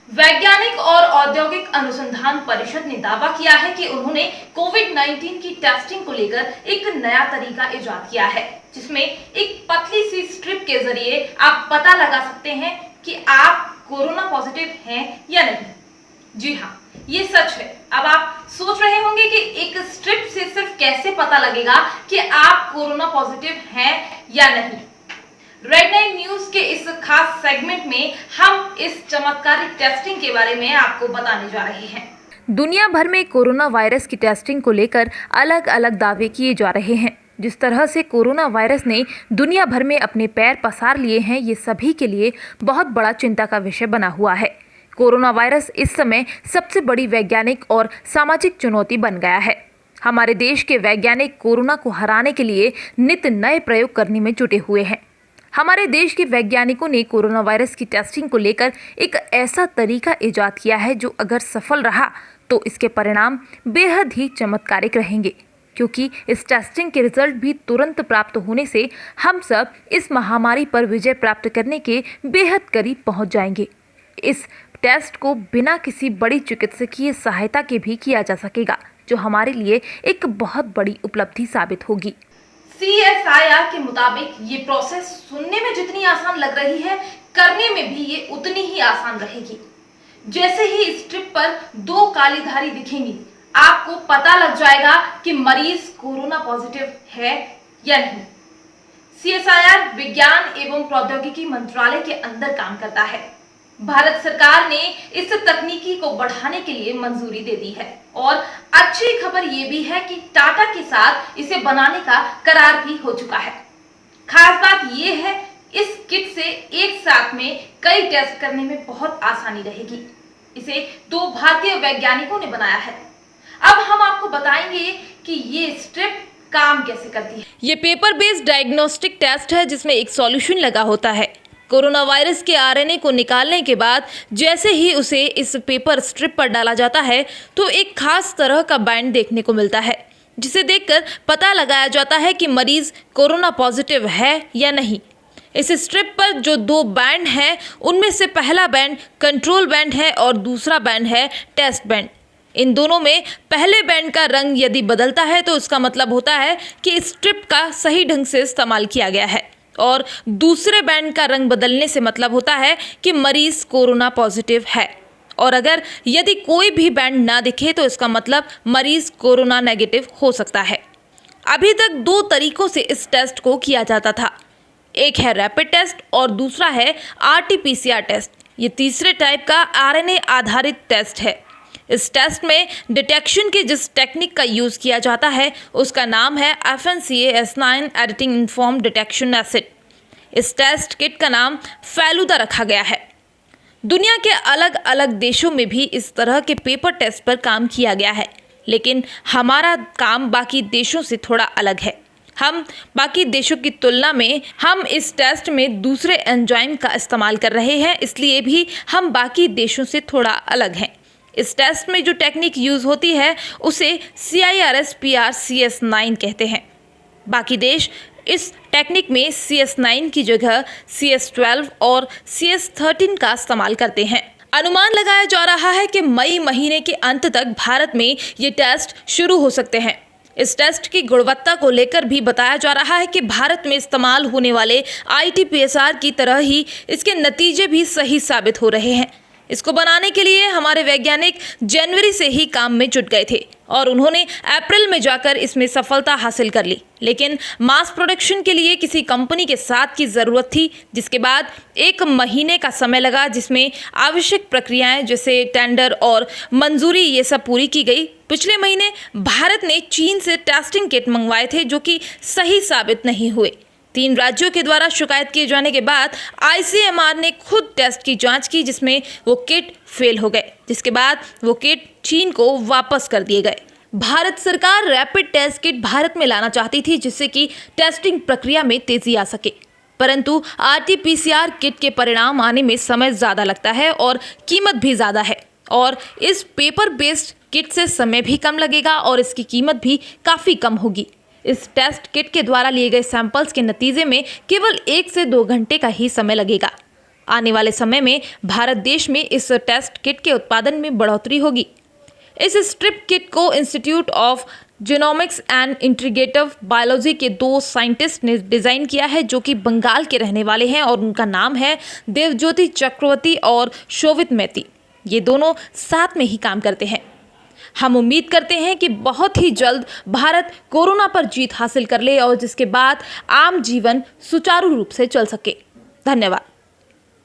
वैज्ञानिक और औद्योगिक अनुसंधान परिषद ने दावा किया है कि उन्होंने कोविड-19 की टेस्टिंग को लेकर एक नया तरीका इजाद किया है, जिसमें एक पतली सी स्ट्रिप के जरिए आप पता लगा सकते हैं कि आप कोरोना पॉजिटिव हैं या नहीं। जी हाँ, ये सच है। अब आप सोच रहे होंगे कि एक स्ट्रिप से सिर्फ कैसे पता लगेगा कि आप कोरोना पॉजिटिव हैं या नहीं। रेड 9 न्यूज के इस खास सेगमेंट में हम इस चमत्कारी टेस्टिंग के बारे में आपको बताने जा रहे हैं। दुनिया भर में कोरोना वायरस की टेस्टिंग को लेकर अलग अलग दावे किए जा रहे हैं। जिस तरह से कोरोना वायरस ने दुनिया भर में अपने पैर पसार लिए हैं, ये सभी के लिए बहुत बड़ा चिंता का विषय बना हुआ है। कोरोना वायरस इस समय सबसे बड़ी वैज्ञानिक और सामाजिक चुनौती बन गया है। हमारे देश के वैज्ञानिक कोरोना को हराने के लिए नित नए प्रयोग करने में जुटे हुए हैं। हमारे देश के वैज्ञानिकों ने कोरोना वायरस की टेस्टिंग को लेकर एक ऐसा तरीका इजाद किया है जो अगर सफल रहा तो इसके परिणाम बेहद ही चमत्कारिक रहेंगे, क्योंकि इस टेस्टिंग के रिजल्ट भी तुरंत प्राप्त होने से हम सब इस महामारी पर विजय प्राप्त करने के बेहद करीब पहुंच जाएंगे। इस टेस्ट को बिना किसी बड़ी चिकित्सकीय सहायता के भी किया जा सकेगा, जो हमारे लिए एक बहुत बड़ी उपलब्धि साबित होगी। CSIR के मुताबिक ये प्रोसेस सुनने में जितनी आसान लग रही है, करने में भी ये उतनी ही आसान रहेगी। जैसे ही स्ट्रिप पर 2 काली धारी दिखेंगी, आपको पता लग जाएगा कि मरीज कोरोना पॉजिटिव है या नहीं। CSIR विज्ञान एवं प्रौद्योगिकी मंत्रालय के अंदर काम करता है। भारत सरकार ने इस तकनीकी को बढ़ाने के लिए मंजूरी दे दी है और अच्छी खबर ये भी है कि टाटा के साथ इसे बनाने का करार भी हो चुका है। खास बात ये है, इस किट से एक साथ में कई टेस्ट करने में बहुत आसानी रहेगी। इसे 2 भारतीय वैज्ञानिकों ने बनाया है। अब हम आपको बताएंगे कि ये स्ट्रिप काम कैसे करती है। ये पेपर बेस्ड डायग्नोस्टिक टेस्ट है जिसमें एक सॉल्यूशन लगा होता है। कोरोना वायरस के आरएनए को निकालने के बाद जैसे ही उसे इस पेपर स्ट्रिप पर डाला जाता है तो एक खास तरह का बैंड देखने को मिलता है, जिसे देखकर पता लगाया जाता है कि मरीज कोरोना पॉजिटिव है या नहीं। इस स्ट्रिप पर जो 2 बैंड हैं, उनमें से पहला बैंड कंट्रोल बैंड है और दूसरा बैंड है टेस्ट बैंड। इन दोनों में पहले बैंड का रंग यदि बदलता है तो उसका मतलब होता है कि स्ट्रिप का सही ढंग से इस्तेमाल किया गया है, और दूसरे बैंड का रंग बदलने से मतलब होता है कि मरीज कोरोना पॉजिटिव है। और अगर यदि कोई भी बैंड ना दिखे तो इसका मतलब मरीज कोरोना नेगेटिव हो सकता है। अभी तक 2 तरीकों से इस टेस्ट को किया जाता था। एक है रैपिड टेस्ट और दूसरा है RT-PCR टेस्ट। ये तीसरे टाइप का आरएनए आधारित टेस्ट है। इस टेस्ट में डिटेक्शन की जिस टेक्निक का यूज़ किया जाता है उसका नाम है FNCA-S9 editing inform detection acid. इस टेस्ट किट का नाम फेलुदा रखा गया है। दुनिया के अलग अलग देशों में भी इस तरह के पेपर टेस्ट पर काम किया गया है, लेकिन हमारा काम बाकी देशों से थोड़ा अलग है। हम बाकी देशों की तुलना में हम इस टेस्ट में दूसरे एंजाइम का इस्तेमाल कर रहे हैं, इसलिए भी हम बाकी देशों से थोड़ा अलग हैं। इस टेस्ट में जो टेक्निक यूज़ होती है उसे CIRS-PR-CS9 कहते हैं। बाकी देश इस टेक्निक में CS9 की जगह CS12 और CS13 का इस्तेमाल करते हैं। अनुमान लगाया जा रहा है कि मई महीने के अंत तक भारत में ये टेस्ट शुरू हो सकते हैं। इस टेस्ट की गुणवत्ता को लेकर भी बताया जा रहा है कि भारत में इस्तेमाल होने वाले RT-PCR की तरह ही इसके नतीजे भी सही साबित हो रहे हैं। इसको बनाने के लिए हमारे वैज्ञानिक जनवरी से ही काम में जुट गए थे और उन्होंने अप्रैल में जाकर इसमें सफलता हासिल कर ली, लेकिन मास प्रोडक्शन के लिए किसी कंपनी के साथ की ज़रूरत थी, जिसके बाद 1 महीने का समय लगा, जिसमें आवश्यक प्रक्रियाएं जैसे टेंडर और मंजूरी ये सब पूरी की गई। पिछले महीने भारत ने चीन से टेस्टिंग किट मंगवाए थे जो कि सही साबित नहीं हुए। 3 राज्यों के द्वारा शिकायत किए जाने के बाद ICMR ने खुद टेस्ट की जांच की, जिसमें वो किट फेल हो गए, जिसके बाद वो किट चीन को वापस कर दिए गए। भारत सरकार रैपिड टेस्ट किट भारत में लाना चाहती थी, जिससे कि टेस्टिंग प्रक्रिया में तेजी आ सके, परंतु RT-PCR किट के परिणाम आने में समय ज़्यादा लगता है और कीमत भी ज़्यादा है, और इस पेपर बेस्ड किट से समय भी कम लगेगा और इसकी कीमत भी काफ़ी कम होगी। इस टेस्ट किट के द्वारा लिए गए सैंपल्स के नतीजे में केवल 1 से 2 घंटे का ही समय लगेगा। आने वाले समय में भारत देश में इस टेस्ट किट के उत्पादन में बढ़ोतरी होगी। इस स्ट्रिप किट को institute of genomics and integrative biology के 2 साइंटिस्ट ने डिजाइन किया है, जो कि बंगाल के रहने वाले हैं और उनका नाम है देवज्योति चक्रवर्ती और शोभित मैती। ये दोनों साथ में ही काम करते हैं। हम उम्मीद करते हैं कि बहुत ही जल्द भारत कोरोना पर जीत हासिल कर ले और जिसके बाद आम जीवन सुचारू रूप से चल सके। धन्यवाद।